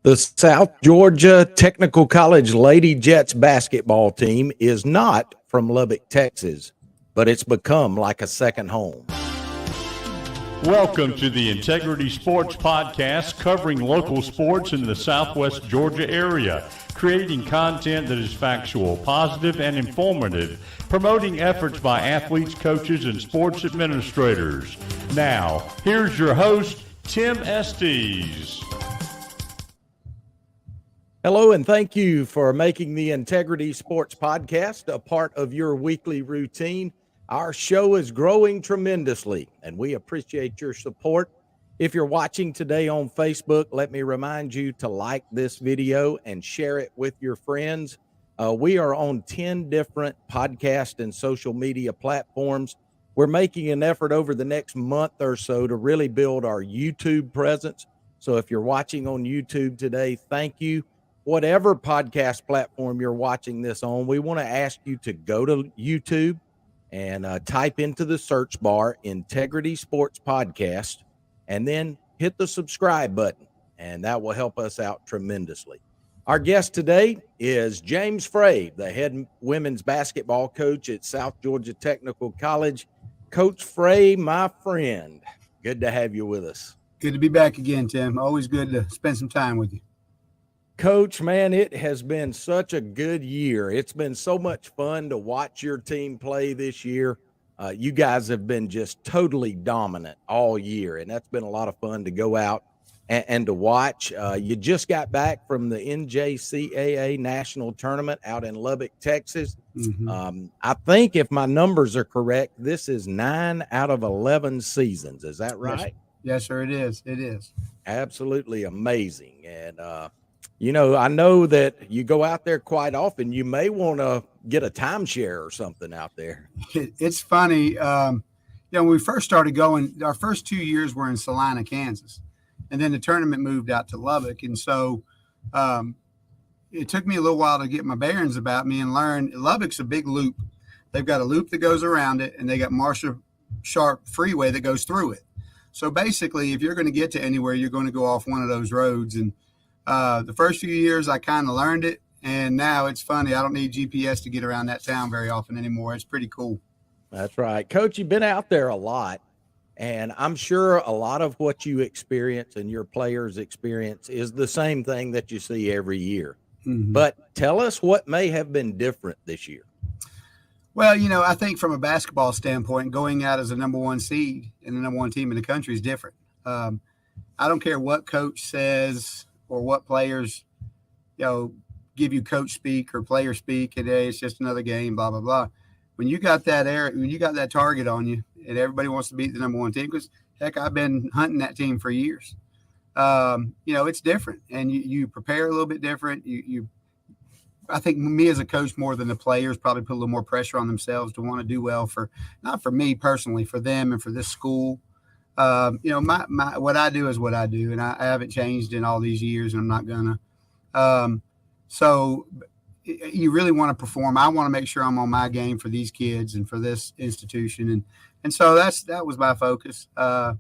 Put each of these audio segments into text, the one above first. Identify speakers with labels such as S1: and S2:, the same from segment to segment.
S1: The South Georgia Technical College Lady Jets basketball team is not from Lubbock, Texas, but it's become like a second home.
S2: Welcome to the Integrity Sports Podcast, covering local sports in the Southwest Georgia area, creating content that is factual, positive, and informative, promoting efforts by athletes, coaches, and sports administrators. Now, here's your host, Tim Estes.
S1: Hello, and thank you for making the Integrity Sports Podcast a part of your weekly routine. Our show is growing tremendously, and we appreciate your support. If you're watching today on Facebook, let me remind you to like this video and share it with your friends. We are on 10 different podcast and social media platforms. We're making an effort over the next month or so to really build our YouTube presence. So if you're watching on YouTube today, thank you. Whatever podcast platform you're watching this on, we want to ask you to go to YouTube and type into the search bar Integrity Sports Podcast, and then hit the subscribe button, and that will help us out tremendously. Our guest today is James Frey, the head women's basketball coach at South Georgia Technical College. Coach Frey, my friend, good to have you with us.
S3: Good to be back again, Tim. Always good to spend some time with you.
S1: Coach, man, it has been such a good year. It's been so much fun to watch your team play this year. You guys have been just totally dominant all year, and that's been a lot of fun to go out and to watch. You just got back from the NJCAA National Tournament out in Lubbock, Texas. Mm-hmm. I think if my numbers are correct, this is 9 out of 11 seasons. Is that right?
S3: Yes, sir, it is. It is.
S1: Absolutely amazing. And, I know that you go out there quite often. You may want to get a timeshare or something out there.
S3: It's funny. When we first started going, our first 2 years were in Salina, Kansas. And then the tournament moved out to Lubbock. And so it took me a little while to get my bearings about me and learn Lubbock's a big loop. They've got a loop that goes around it, and they got Marshall Sharp Freeway that goes through it. So basically, if you're going to get to anywhere, you're going to go off one of those roads. And the first few years, I kind of learned it. And now it's funny. I don't need GPS to get around that town very often anymore. It's pretty cool.
S1: That's right. Coach, you've been out there a lot. And I'm sure a lot of what you experience and your players experience is the same thing that you see every year. Mm-hmm. But tell us what may have been different this year.
S3: Well, I think from a basketball standpoint, going out as a number one seed and the number one team in the country is different. I don't care what coach says or what players, give you coach speak or player speak, and hey, it's just another game, blah, blah, blah. When you got that target on you, and everybody wants to beat the number one team, because heck, I've been hunting that team for years. It's different, and you prepare a little bit different. I think me as a coach, more than the players, probably put a little more pressure on themselves to want to do well not for me personally, for them and for this school. What I do is what I do, and I haven't changed in all these years, and I'm not gonna. So you really want to perform. I want to make sure I'm on my game for these kids and for this institution, and so that was my focus. But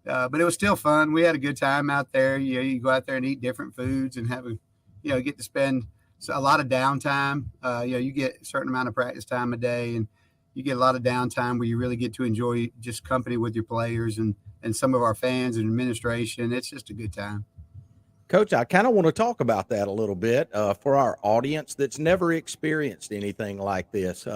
S3: it was still fun. We had a good time out there. You go out there and eat different foods and get to spend a lot of downtime. You get a certain amount of practice time a day, and you get a lot of downtime where you really get to enjoy just company with your players and some of our fans and administration. It's just a good time.
S1: Coach, I kind of want to talk about that a little bit for our audience that's never experienced anything like this.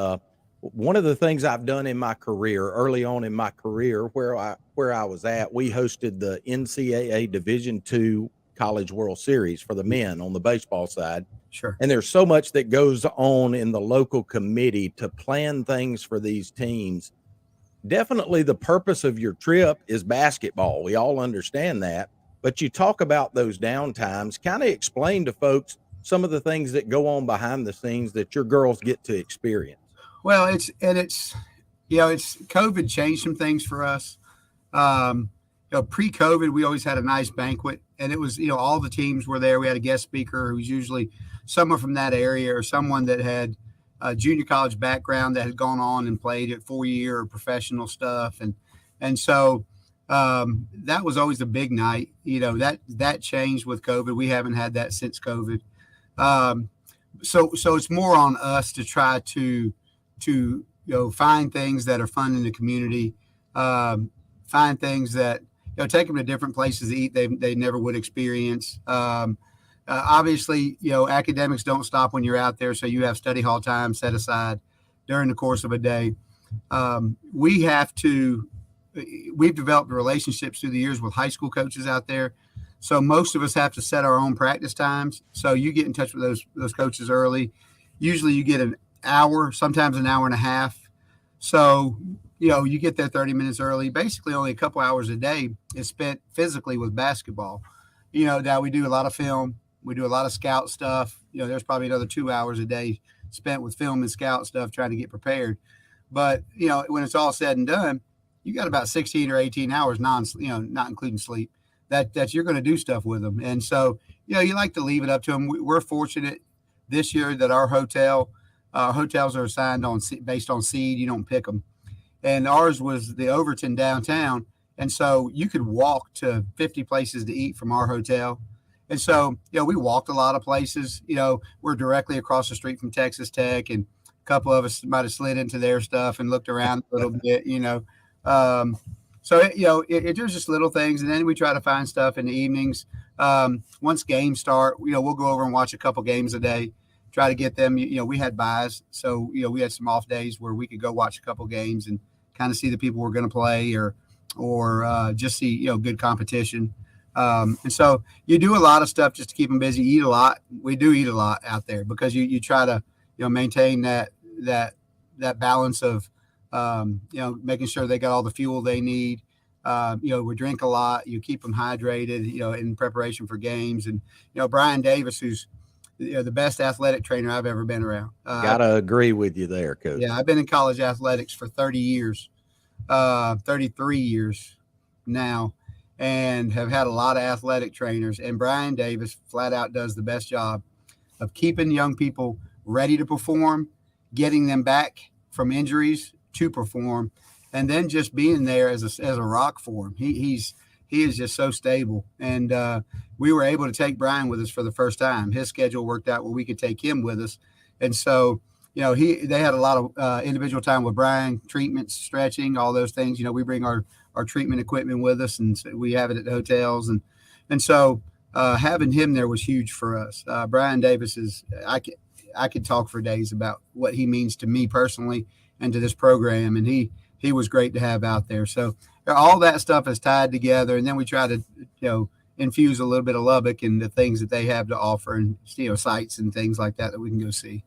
S1: One of the things I've done in my career, early on in my career, where I was at, we hosted the NCAA Division II College World Series for the men on the baseball side.
S3: Sure.
S1: And there's so much that goes on in the local committee to plan things for these teams. Definitely the purpose of your trip is basketball. We all understand that. But you talk about those downtimes. Kind of explain to folks some of the things that go on behind the scenes that your girls get to experience.
S3: Well, it's COVID changed some things for us. Pre-COVID, we always had a nice banquet, and it was, all the teams were there. We had a guest speaker who's usually someone from that area or someone that had a junior college background that had gone on and played at 4-year professional stuff. And so That was always a big night. That changed with COVID. We haven't had that since COVID. So it's more on us to try to find things that are fun in the community, find things that, take them to different places to eat they never would experience. Obviously, academics don't stop when you're out there. So you have study hall time set aside during the course of a day. We've developed relationships through the years with high school coaches out there. So most of us have to set our own practice times. So you get in touch with those coaches early. Usually you get an hour, sometimes an hour and a half. So, you get there 30 minutes early. Basically only a couple hours a day is spent physically with basketball. Now we do a lot of film. We do a lot of scout stuff. There's probably another 2 hours a day spent with film and scout stuff trying to get prepared. But, when it's all said and done, you got about 16 or 18 hours not including sleep that you're going to do stuff with them. And so, you like to leave it up to them. We're fortunate this year that our hotels are assigned based on seed. You don't pick them. And ours was the Overton downtown. And so you could walk to 50 places to eat from our hotel. And so, we walked a lot of places. We're directly across the street from Texas Tech, and a couple of us might have slid into their stuff and looked around a little bit, So, there's just little things. And then we try to find stuff in the evenings. Once games start, we'll go over and watch a couple games a day, try to get them. We had buys. So, we had some off days where we could go watch a couple games and kind of see the people we're going to play or just see, good competition. And so you do a lot of stuff just to keep them busy, eat a lot. We do eat a lot out there because you try to, maintain that balance of, making sure they got all the fuel they need. We drink a lot, you keep them hydrated, in preparation for games. And, Brian Davis, who's the best athletic trainer I've ever been around.
S1: Gotta agree with you there, Coach.
S3: Yeah. I've been in college athletics for 30 years, 33 years now, and have had a lot of athletic trainers. And Brian Davis flat out does the best job of keeping young people ready to perform, getting them back from injuries to perform, and then just being there as a rock for him. He is just so stable. And we were able to take Brian with us for the first time. His schedule worked out where we could take him with us. And so, they had a lot of individual time with Brian, treatments, stretching, all those things. We bring our treatment equipment with us, and so we have it at the hotels. And so having him there was huge for us. Brian Davis I could talk for days about what he means to me personally and to this program. And he was great to have out there. So all that stuff is tied together. And then we try to, infuse a little bit of Lubbock and the things that they have to offer, and, sites and things like that we can go see.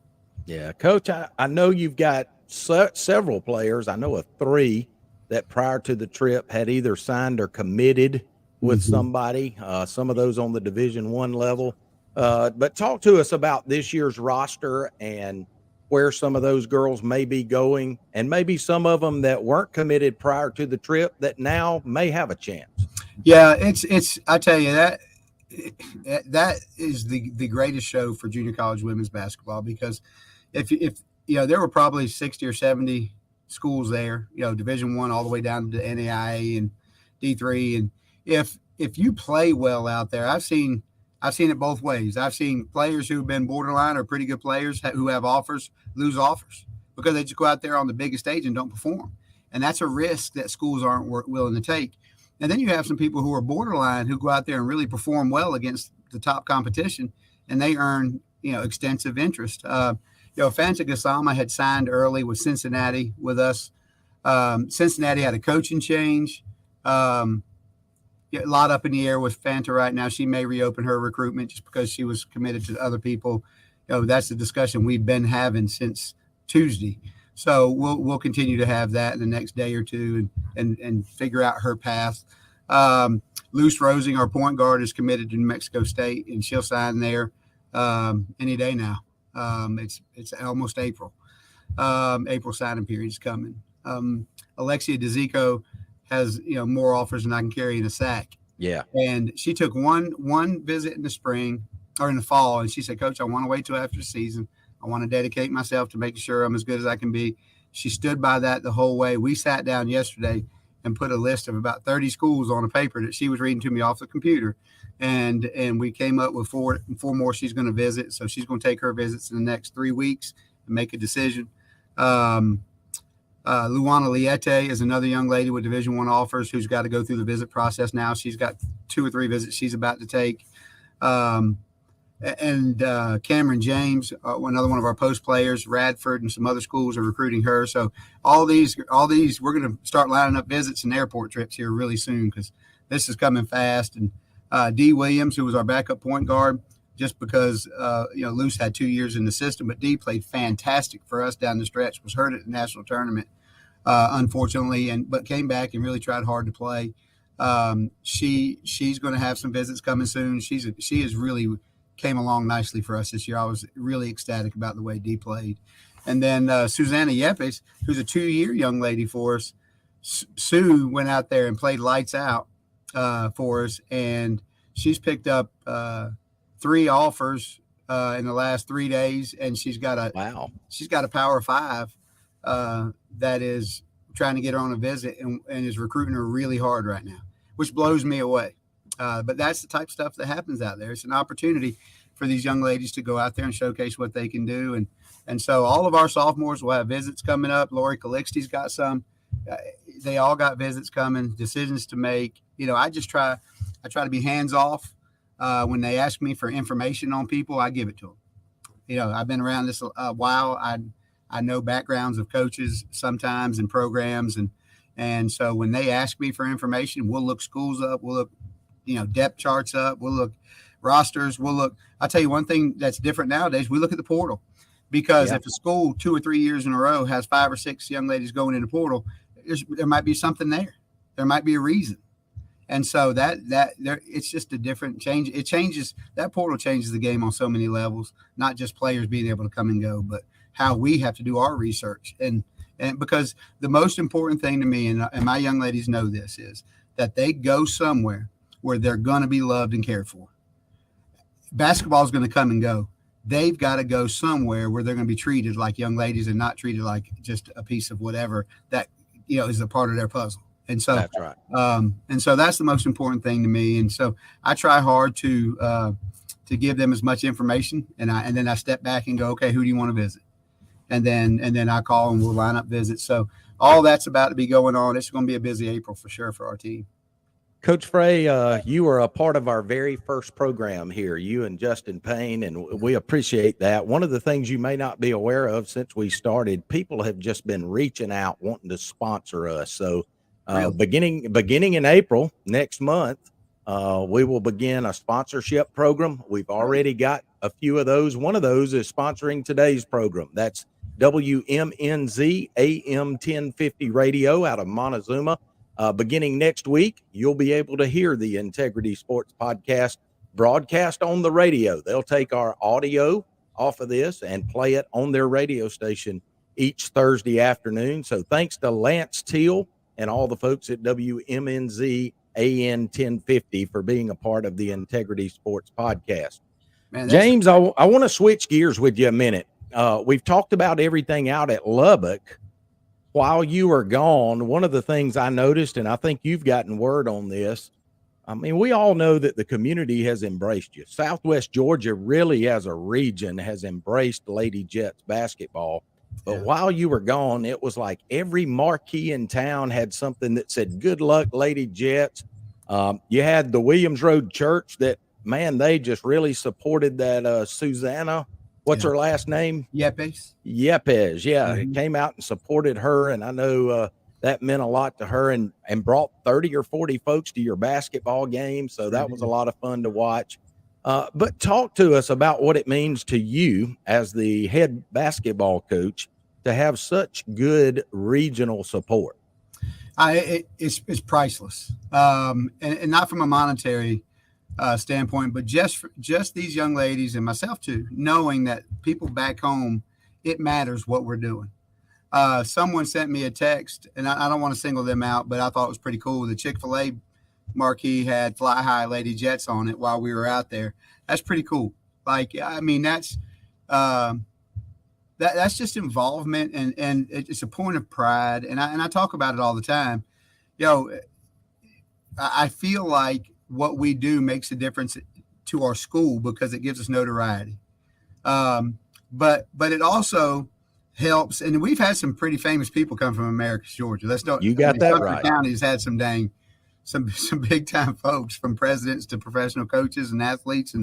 S1: Yeah. Coach, I know you've got several players. I know of 3 that prior to the trip had either signed or committed with somebody, some of those on the Division I level. But talk to us about this year's roster and where some of those girls may be going, and maybe some of them that weren't committed prior to the trip that now may have a chance.
S3: Yeah, it's I tell you, that is the greatest show for junior college women's basketball, because if there were probably 60 or 70 schools there, Division I all the way down to NAIA and D3. And if you play well out there, I've seen it both ways. I've seen players who've been borderline or pretty good players who have offers lose offers because they just go out there on the biggest stage and don't perform. And that's a risk that schools aren't willing to take. And then you have some people who are borderline who go out there and really perform well against the top competition, and they earn, extensive interest. Fanta Gassama had signed early with Cincinnati with us. Cincinnati had a coaching change. A lot up in the air with Fanta right now. She may reopen her recruitment just because she was committed to other people. That's the discussion we've been having since Tuesday. So we'll continue to have that in the next day or two and figure out her path. Luce Rosing, our point guard, is committed to New Mexico State, and she'll sign there any day now. It's almost April. April signing period is coming. Alexia DeZico has more offers than I can carry in a sack.
S1: Yeah.
S3: And she took one visit in the spring or in the fall, and she said, "Coach, I want to wait till after the season. I want to dedicate myself to making sure I'm as good as I can be." She stood by that the whole way. We sat down yesterday and put a list of about 30 schools on a paper that she was reading to me off the computer. And we came up with four more she's going to visit. So she's going to take her visits in the next 3 weeks and make a decision. Luana Liete is another young lady with Division I offers who's got to go through the visit process now. She's got 2 or 3 visits she's about to take. And Cameron James, another one of our post players, Radford and some other schools are recruiting her. So all these, we're going to start lining up visits and airport trips here really soon because this is coming fast. And Dee Williams, who was our backup point guard, just because Luce had 2 years in the system, but Dee played fantastic for us down the stretch. Was hurt at the national tournament, unfortunately, but came back and really tried hard to play. She's going to have some visits coming soon. She has really came along nicely for us this year. I was really ecstatic about the way Dee played. And then Susanna Yepes, who's a 2-year young lady for us. Sue went out there and played lights out for us, and she's picked up 3 offers in the last 3 days, and she's got a Power 5 that is trying to get her on a visit and is recruiting her really hard right now, which blows me away. But that's the type of stuff that happens out there. It's an opportunity for these young ladies to go out there and showcase what they can do. And so all of our sophomores will have visits coming up. Lori Calixte's got some. They all got visits coming, decisions to make. I try to be hands off. When they ask me for information on people, I give it to them. I've been around this a while. I know backgrounds of coaches sometimes and programs. And so when they ask me for information, we'll look schools up. We'll look, depth charts up. We'll look rosters. I'll tell you one thing that's different nowadays. We look at the portal because if a school 2 or 3 years in a row has 5 or 6 young ladies going in the portal, there might be something there. There might be a reason. And so it's just a different change. It changes, that portal changes the game on so many levels, not just players being able to come and go, but how we have to do our research. And because the most important thing to me, and my young ladies know this, is that they go somewhere where they're going to be loved and cared for. Basketball is going to come and go. They've got to go somewhere where they're going to be treated like young ladies and not treated like just a piece of whatever that, is a part of their puzzle. And so
S1: that's right.
S3: And so that's the most important thing to me. And so I try hard to give them as much information, and then I step back and go, okay, who do you want to visit? And then I call and we'll line up visits. So all that's about to be going on. It's going to be a busy April for sure for our team.
S1: Coach Frey, you were a part of our very first program here, you and Justin Payne, and we appreciate that. One of the things you may not be aware of since we started, people have just been reaching out wanting to sponsor us. So beginning in April next month, we will begin a sponsorship program. We've already got a few of those. One of those is sponsoring today's program. That's WMNZ AM 1050 radio out of Montezuma. Beginning next week, you'll be able to hear the Integrity Sports Podcast broadcast on the radio. They'll take our audio off of this and play it on their radio station each Thursday afternoon. So thanks to Lance Teal and all the folks at WMNZ AN 1050 for being a part of the Integrity Sports Podcast. Man, James, I want to switch gears with you a minute. We've talked about everything out at Lubbock. While you were gone, one of the things I noticed, and I think you've gotten word on this, I mean, we all know that the community has embraced you. Southwest Georgia really as a region has embraced Lady Jets basketball. But while you were gone, it was like every marquee in town had something that said, good luck, Lady Jets. You had the Williams Road Church that, man, they just really supported that Susanna. What's her last name?
S3: Yepes.
S1: It came out and supported her, and I know that meant a lot to her, and brought 30 or 40 folks to your basketball game, so that was a lot of fun to watch. But talk to us about what it means to you as the head basketball coach to have such good regional support.
S3: It's priceless, and not from a monetary standpoint, but just these young ladies and myself too, knowing that people back home, it matters what we're doing. Someone sent me a text, and I don't want to single them out, but I thought it was pretty cool. The Chick-fil-A marquee had Fly High Lady Jets on it while we were out there. That's pretty cool. Like, I mean, that's just involvement, and it's a point of pride. And I talk about it all the time. you know, I feel like what we do makes a difference to our school because it gives us notoriety. But it also helps, and we've had some pretty famous people come from Americus, Georgia. Let's don't.
S1: You got that
S3: Sumter
S1: right.
S3: County's had some big time folks, from presidents to professional coaches and athletes,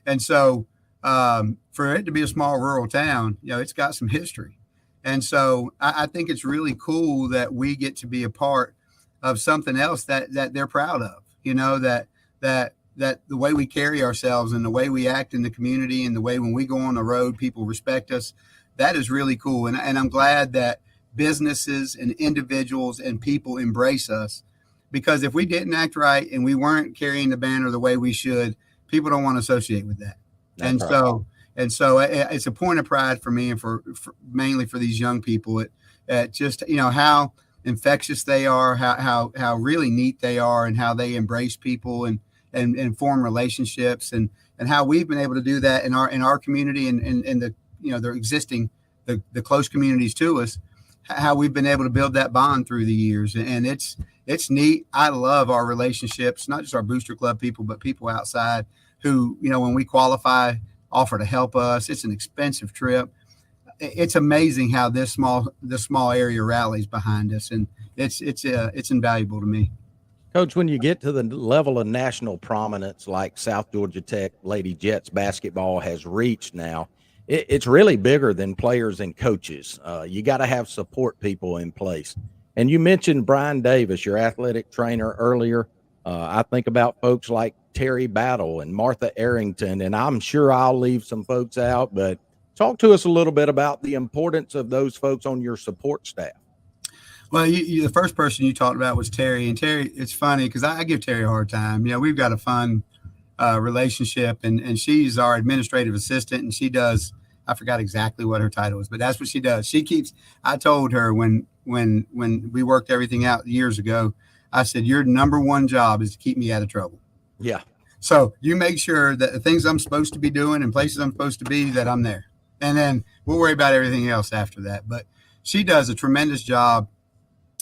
S3: and so for it to be a small rural town, it's got some history, and so I think it's really cool that we get to be a part of something else that they're proud of. That the way we carry ourselves and the way we act in the community and the way when we go on the road, people respect us. That is really cool. And I'm glad that businesses and individuals and people embrace us, because if we didn't act right and we weren't carrying the banner the way we should, people don't want to associate with that. And so it's a point of pride for me and for mainly for these young people at just, how infectious they are, how really neat they are, and how they embrace people and form relationships, and how we've been able to do that in our community and the they're existing the close communities to us, how we've been able to build that bond through the years. And it's neat. I love our relationships, not just our booster club people, but people outside who, when we qualify, offer to help us. It's an expensive trip. It's amazing how this small area rallies behind us, and it's invaluable to me.
S1: Coach, when you get to the level of national prominence like South Georgia Tech Lady Jets basketball has reached now, it's really bigger than players and coaches. You got to have support people in place. And you mentioned Brian Davis, your athletic trainer, earlier. I think about folks like Terry Battle and Martha Arrington, and I'm sure I'll leave some folks out, but talk to us a little bit about the importance of those folks on your support staff.
S3: Well, the first person you talked about was Terry, and Terry, it's funny because I give Terry a hard time. We've got a fun relationship, and she's our administrative assistant, and she does, I forgot exactly what her title is, but that's what she does. I told her when we worked everything out years ago, I said, your number one job is to keep me out of trouble.
S1: Yeah.
S3: So you make sure that the things I'm supposed to be doing and places I'm supposed to be, that I'm there. And then we'll worry about everything else after that. But she does a tremendous job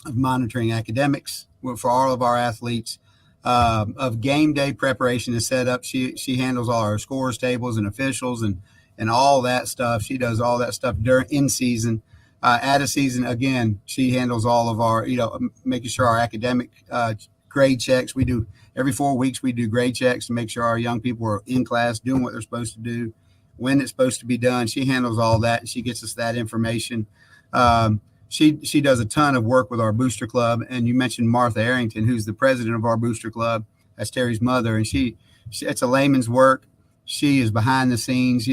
S3: of monitoring academics for all of our athletes, of game day preparation and setup. She handles all our scores tables and officials and all that stuff. She does all that stuff in season. At a season, again, she handles all of our, making sure our academic grade checks. We do every 4 weeks, we do grade checks to make sure our young people are in class doing what they're supposed to do, when it's supposed to be done. She handles all that, and she gets us that information. She does a ton of work with our booster club. And you mentioned Martha Arrington, who's the president of our booster club. That's Terry's mother. And it's a layman's work. She is behind the scenes.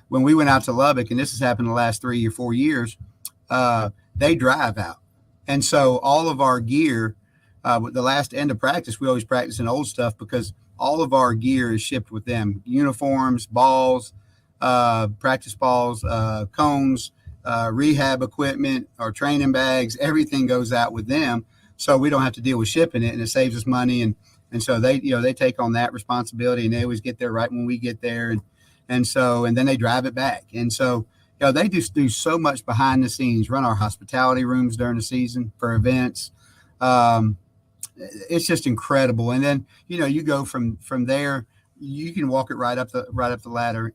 S3: When we went out to Lubbock, and this has happened the last 3 or 4 years, they drive out. And so all of our gear, with the last end of practice, we always practice in old stuff because all of our gear is shipped with them. Uniforms, balls, practice balls, cones, rehab equipment, our training bags, everything goes out with them. So we don't have to deal with shipping it, and it saves us money. And so they take on that responsibility, and they always get there right when we get there. And then they drive it back. And so, they just do so much behind the scenes, run our hospitality rooms during the season for events. It's just incredible. And then, you go from there, you can walk it right up the ladder.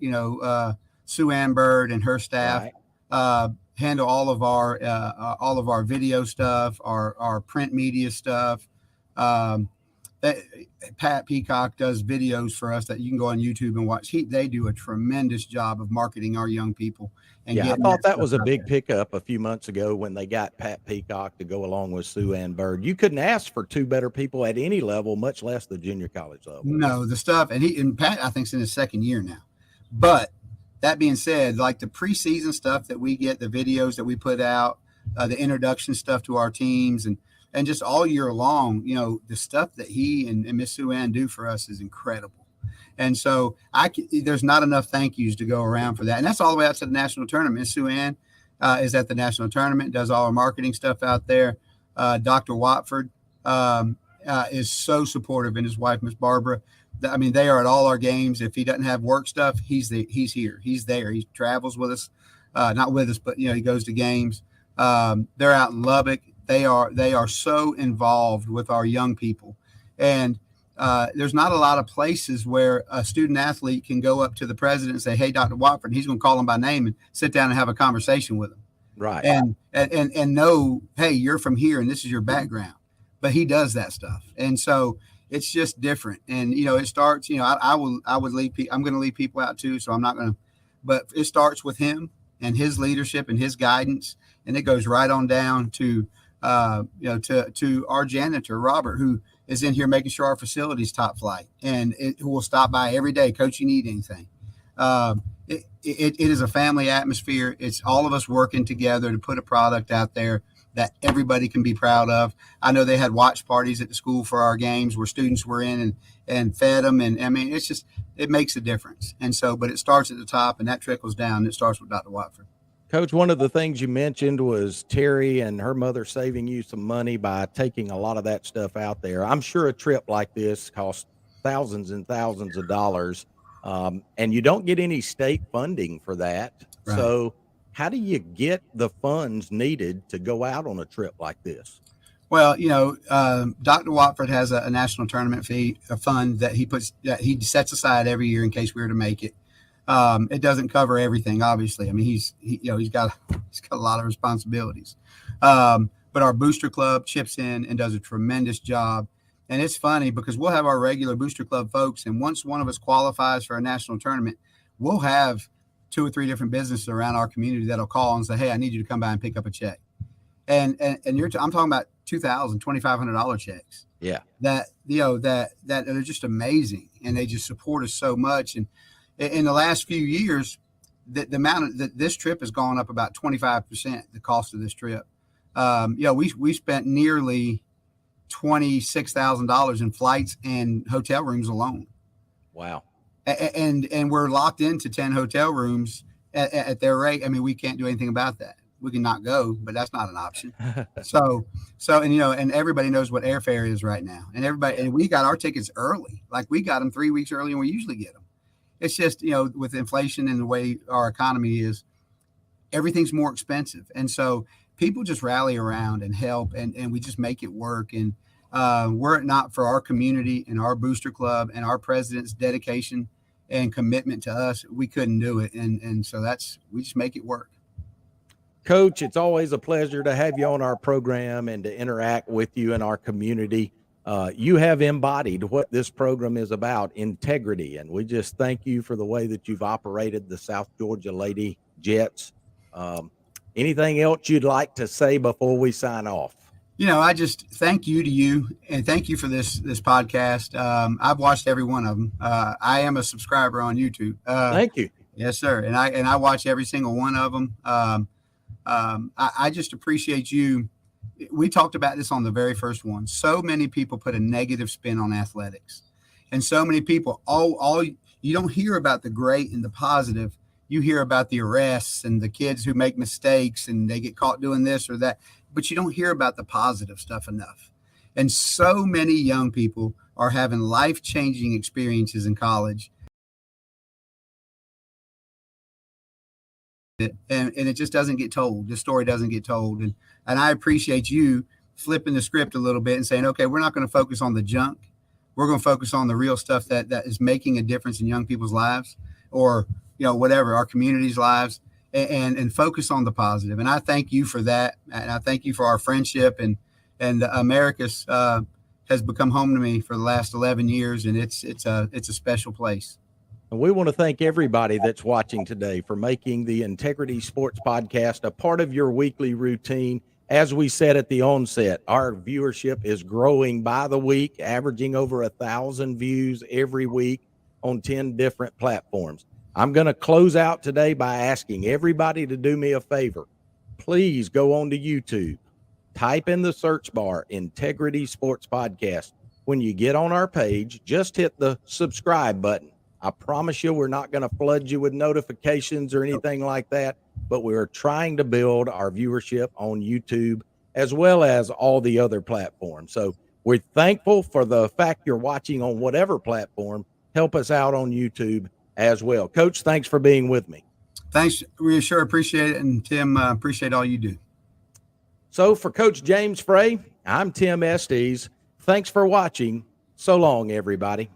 S3: Sue Ann Bird and her staff, right, handle all of our video stuff, our print media stuff. Pat Peacock does videos for us that you can go on YouTube and watch. They do a tremendous job of marketing our young people. And
S1: I thought that was a big pickup a few months ago when they got Pat Peacock to go along with Sue Ann Bird. You couldn't ask for two better people at any level, much less the junior college level. No, the stuff, and Pat, I think, is in his second year now. But that being said, like the preseason stuff that we get, the videos that we put out, the introduction stuff to our teams, and just all year long, the stuff that he and Miss Sue Ann do for us is incredible. And so there's not enough thank yous to go around for that. And that's all the way out to the national tournament. Miss Sue Ann is at the national tournament, does all our marketing stuff out there. Dr. Watford is so supportive, and his wife, Miss Barbara. I mean, they are at all our games. If he doesn't have work stuff, he's here. He's there. He travels with us, not with us, but he goes to games. They're out in Lubbock.
S3: They are so involved with our young people, and there's not a lot of places where a student athlete can go up to the president and say, "Hey, Dr. Watford," he's going to call him by name and sit down and have a conversation with him,
S1: Right.
S3: And know, hey, you're from here and this is your background. But he does that stuff, and so it's just different. And it starts. I would leave. I'm going to leave people out too, so I'm not going to. But it starts with him and his leadership and his guidance, and it goes right on down to to our janitor Robert, who is in here making sure our facility's top flight, and who will stop by every day. Coach, you need anything? It is a family atmosphere. It's all of us working together to put a product out there that everybody can be proud of. I know they had watch parties at the school for our games where students were in and fed them. And I mean, it makes a difference. And so, but it starts at the top and that trickles down. It starts with Dr. Watford.
S1: Coach, one of the things you mentioned was Terry and her mother saving you some money by taking a lot of that stuff out there. I'm sure a trip like this costs thousands and thousands of dollars, and you don't get any state funding for that.
S3: Right.
S1: So how do you get the funds needed to go out on a trip like this?
S3: Well, Dr. Watford has a national tournament fee, a fund that he sets aside every year in case we were to make it. It doesn't cover everything, obviously. I mean, he's got a lot of responsibilities. But our booster club chips in and does a tremendous job. And it's funny because we'll have our regular booster club folks, and once one of us qualifies for a national tournament, we'll have 2 or 3 different businesses around our community that'll call and say, "Hey, I need you to come by and pick up a check." And I'm talking about $2,000, $2,500 checks.
S1: Yeah.
S3: That are just amazing, and they just support us so much. And in the last few years, the amount that this trip has gone up about 25%. The cost of this trip. We spent nearly $26,000 in flights and hotel rooms alone.
S1: Wow.
S3: And we're locked into 10 hotel rooms at their rate. I mean, we can't do anything about that. We can not go, but that's not an option. So, and everybody knows what airfare is right now. And we got our tickets early. Like we got them 3 weeks earlier than we usually get them. It's just, with inflation and the way our economy is, everything's more expensive. And so people just rally around and help, and we just make it work. And were it not for our community and our booster club and our president's dedication and commitment to us, we couldn't do it. And so we just make it work.
S1: Coach, it's always a pleasure to have you on our program and to interact with you in our community. You have embodied what this program is about, integrity, and we just thank you for the way that you've operated the South Georgia Lady Jets. Anything else you'd like to say before we sign off?
S3: I just thank you to you, and thank you for this podcast. I've watched every one of them. I am a subscriber on YouTube.
S1: Thank you.
S3: Yes, sir. And I watch every single one of them. I just appreciate you. We talked about this on the very first one. So many people put a negative spin on athletics, and so many people, you don't hear about the great and the positive. You hear about the arrests and the kids who make mistakes and they get caught doing this or that, but you don't hear about the positive stuff enough. And so many young people are having life-changing experiences in college. And it just doesn't get told. This story doesn't get told. And I appreciate you flipping the script a little bit and saying, okay, we're not going to focus on the junk. We're going to focus on the real stuff that is making a difference in young people's lives, or, whatever, our community's lives, and focus on the positive. And I thank you for that. And I thank you for our friendship, and Americus has become home to me for the last 11 years. And it's a special place.
S1: And we want to thank everybody that's watching today for making the Integrity Sports Podcast a part of your weekly routine. As we said at the onset, our viewership is growing by the week, averaging over 1,000 views every week on 10 different platforms. I'm going to close out today by asking everybody to do me a favor. Please go on to YouTube, type in the search bar, Integrity Sports Podcast. When you get on our page, just hit the subscribe button. I promise you we're not going to flood you with notifications or anything like that, but we're trying to build our viewership on YouTube as well as all the other platforms. So we're thankful for the fact you're watching on whatever platform. Help us out on YouTube as well. Coach, thanks for being with me.
S3: Thanks. We sure appreciate it. And Tim, appreciate all you do.
S1: So for Coach James Frey, I'm Tim Estes. Thanks for watching. So long, everybody.